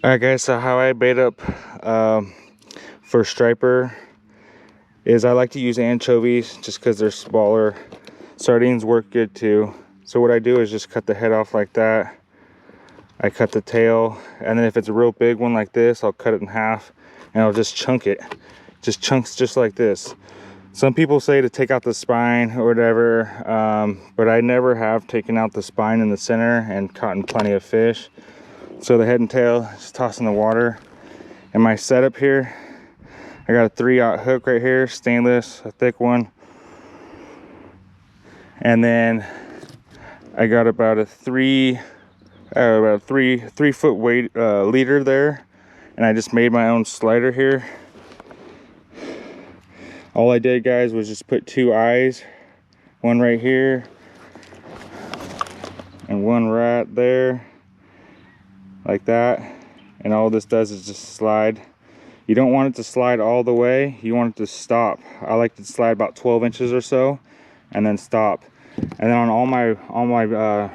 Alright guys, so how I bait up for striper is I like to use anchovies just because they're smaller. Sardines work good too. So what I do is just cut the head off like that. I cut the tail, and then if it's a real big one like this, I'll cut it in half and I'll just chunk it. Just chunks just like this. Some people say to take out the spine or whatever, but I never have taken out the spine in the center and caught plenty of fish. So the head and tail, just toss in the water. And my setup here, I got a 3/0 hook right here, stainless, a thick one. And then I got about a three foot weight leader there, and I just made my own slider here. All I did, guys, was just put 2 eyes, one right here and one right there, like that. And all this does is just slide. You don't want it to slide all the way, you want it to stop. I like to slide about 12 inches or so and then stop. And then on all my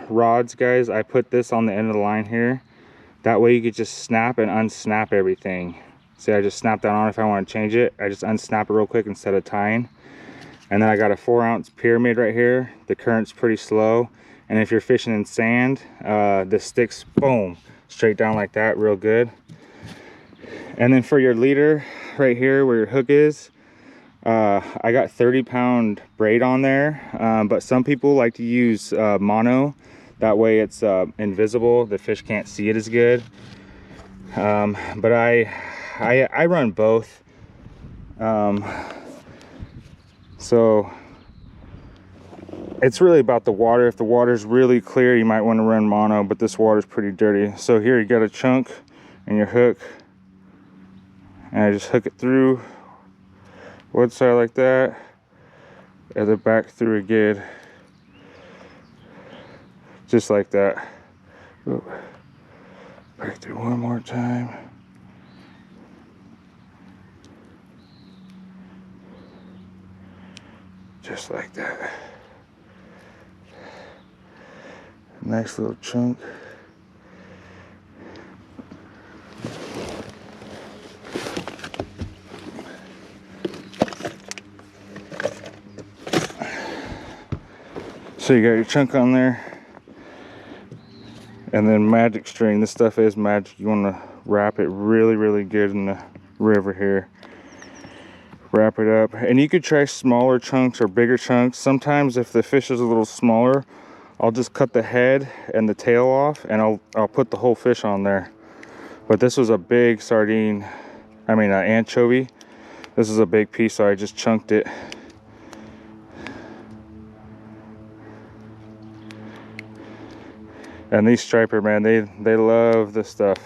rods, guys, I put this on the end of the line here. That way you could just snap and unsnap everything. See, I just snap that on. If I want to change it, I just unsnap it real quick instead of tying. And then I got a 4-ounce pyramid right here. The current's pretty slow, and if you're fishing in sand, the sticks, boom, straight down like that, real good. And then for your leader right here where your hook is, I got 30-pound braid on there, but some people like to use mono. That way it's invisible, the fish can't see it as good. But I run both. So it's really about the water. If the water's really clear, you might want to run mono, but this water's pretty dirty. So here you got a chunk and your hook, and I just hook it through one side like that, and then back through again, just like that. Ooh. Back through one more time. Just like that. Nice little chunk. So you got your chunk on there, and then magic string. This stuff is magic. You want to wrap it really good in the river here. Wrap it up, and you could try smaller chunks or bigger chunks. Sometimes if the fish is a little smaller, I'll just cut the head and the tail off, and I'll put the whole fish on there. But this was a big sardine, anchovy. This is a big piece, so I just chunked it. And these striper, man, they love this stuff.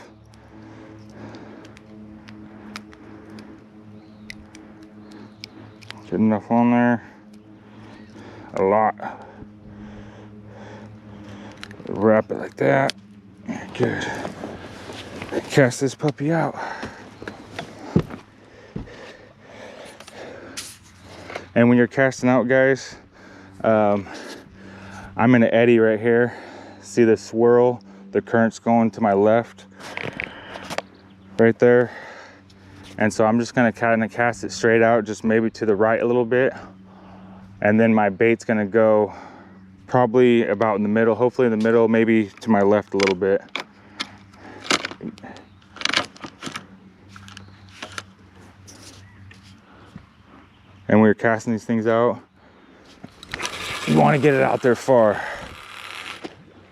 Get enough on there. A lot. Wrap it like that. Good. Cast this puppy out. And when you're casting out, guys, I'm in an eddy right here. See the swirl? The current's going to my left, right there. And so I'm just gonna kind of cast it straight out, just maybe to the right a little bit. And then my bait's gonna go probably about in the middle, hopefully in the middle, maybe to my left a little bit. And when you're casting these things out, you want to get it out there far.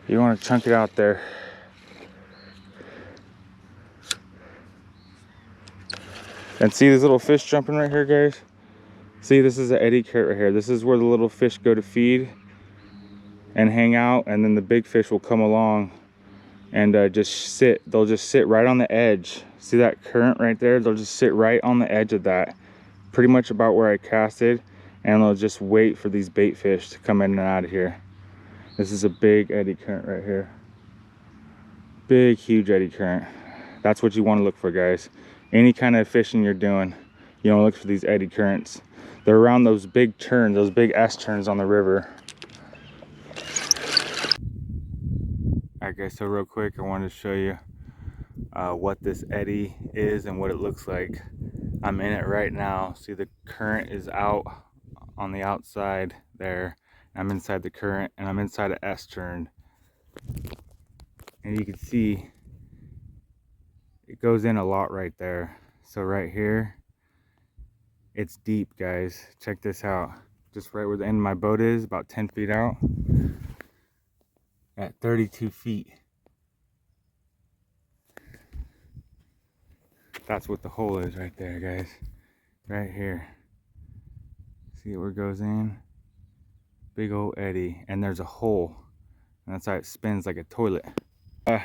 You want to chunk it out there. And see these little fish jumping right here, guys? See, this is an eddy current right here. This is where the little fish go to feed and hang out, and then the big fish will come along and just sit. They'll just sit right on the edge. See that current right there? They'll just sit right on the edge of that, pretty much about where I casted, and they'll just wait for these bait fish to come in and out of here. This is a big eddy current right here. Big, huge eddy current. That's what you want to look for, guys. Any kind of fishing you're doing, you want to look for these eddy currents. They're around those big turns, those big S turns on the river. Alright guys, so real quick, I wanted to show you what this eddy is and what it looks like. I'm in it right now. See, the current is out on the outside there. I'm inside the current, and I'm inside an S turn. And you can see it goes in a lot right there. So right here, it's deep, guys. Check this out. Just right where the end of my boat is, about 10 feet out, at 32 feet. That's what the hole is right there, guys. Right here. See where it goes in? Big old eddy. And there's a hole. And that's how it spins like a toilet. Have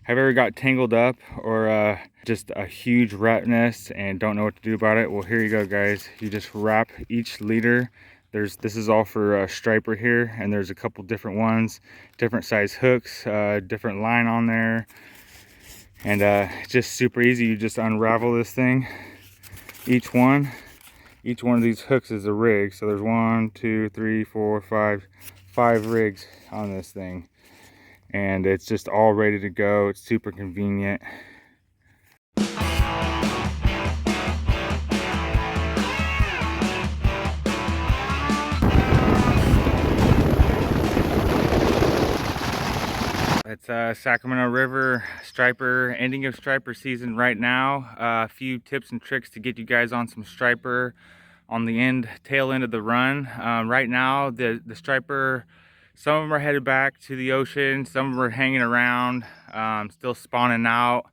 you ever got tangled up or just a huge rat nest and don't know what to do about it? Well, here you go, guys. You just wrap each leader. This is all for striper here, and there's a couple different ones, different size hooks, different line on there, and just super easy. You just unravel this thing. Each one of these hooks is a rig. So there's 1, 2, 3, 4, 5 rigs on this thing. And it's just all ready to go. It's super convenient. It's Sacramento River striper, ending of striper season right now. A few tips and tricks to get you guys on some striper on the tail end of the run. Right now, the striper, some of them are headed back to the ocean, some of them are hanging around, still spawning out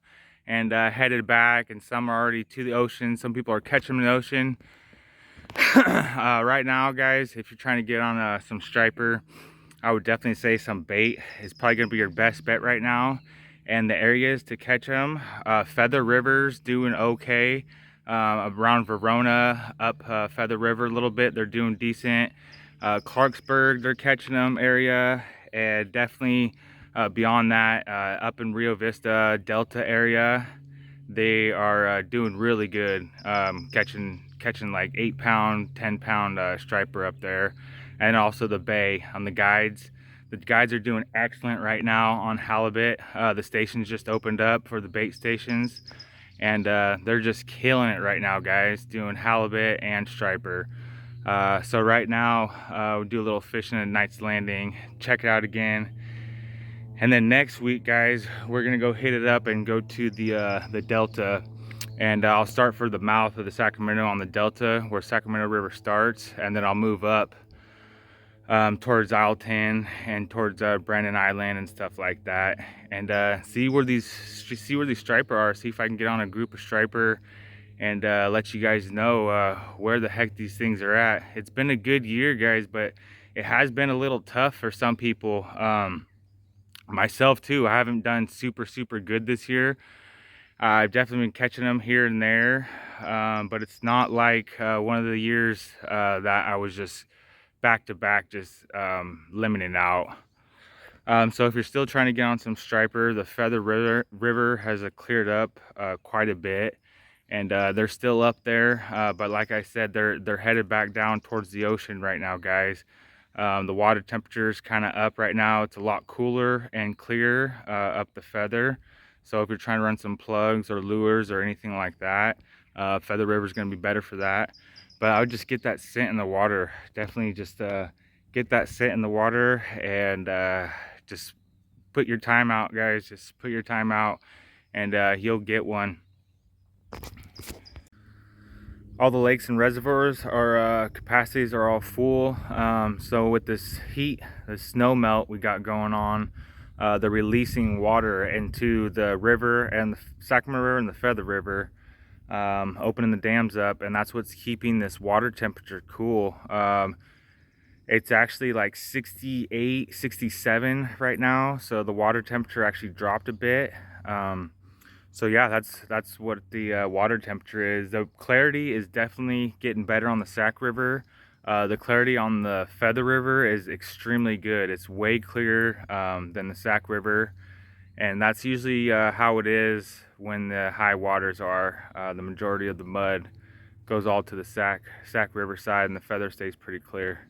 and headed back, and some are already to the ocean. Some people are catching them in the ocean. Right now, guys, if you're trying to get on some striper, I would definitely say some bait is probably going to be your best bet right now. And the areas to catch them, Feather River's doing okay. Around Verona, up Feather River a little bit, they're doing decent. Clarksburg, they're catching them area. And definitely beyond that, up in Rio Vista, Delta area, they are doing really good. Catching like 8-pound, 10-pound striper up there. And also the bay on the guides. The guides are doing excellent right now on halibut. The stations just opened up for the bait stations, and they're just killing it right now, guys, doing halibut and striper. So right now, we'll do a little fishing at Knight's Landing. Check it out again. And then next week, guys, we're gonna go hit it up and go to the Delta. And I'll start for the mouth of the Sacramento on the Delta, where Sacramento River starts, and then I'll move up towards Isle 10 and towards Brandon Island and stuff like that, and see where these striper are. See if I can get on a group of striper and let you guys know where the heck these things are at. It's been a good year, guys, but it has been a little tough for some people. Myself too. I haven't done super good this year. I've definitely been catching them here and there, but it's not like one of the years that I was just back to back, just limiting out. So if you're still trying to get on some striper, the Feather River has cleared up quite a bit, and they're still up there, but like I said, they're headed back down towards the ocean right now, guys. The water temperature is kind of up right now. It's a lot cooler and clear up the Feather. So if you're trying to run some plugs or lures or anything like that, Feather River is going to be better for that. But I would just get that scent in the water. Definitely just get that scent in the water, and just put your time out, guys. Just put your time out, and you'll get one. All the lakes and reservoirs are capacities are all full. So with this heat, the snow melt we got going on, they're releasing water into the river, and the Sacramento River and the Feather River, opening the dams up, and that's what's keeping this water temperature cool. It's actually like 68, 67 right now, so the water temperature actually dropped a bit. So yeah, that's what the water temperature is. The clarity is definitely getting better on the Sac River. The clarity on the Feather River is extremely good. It's way clearer than the Sac River, and that's usually how it is when the high waters are. The majority of the mud goes all to the Sac River side, and the Feather stays pretty clear.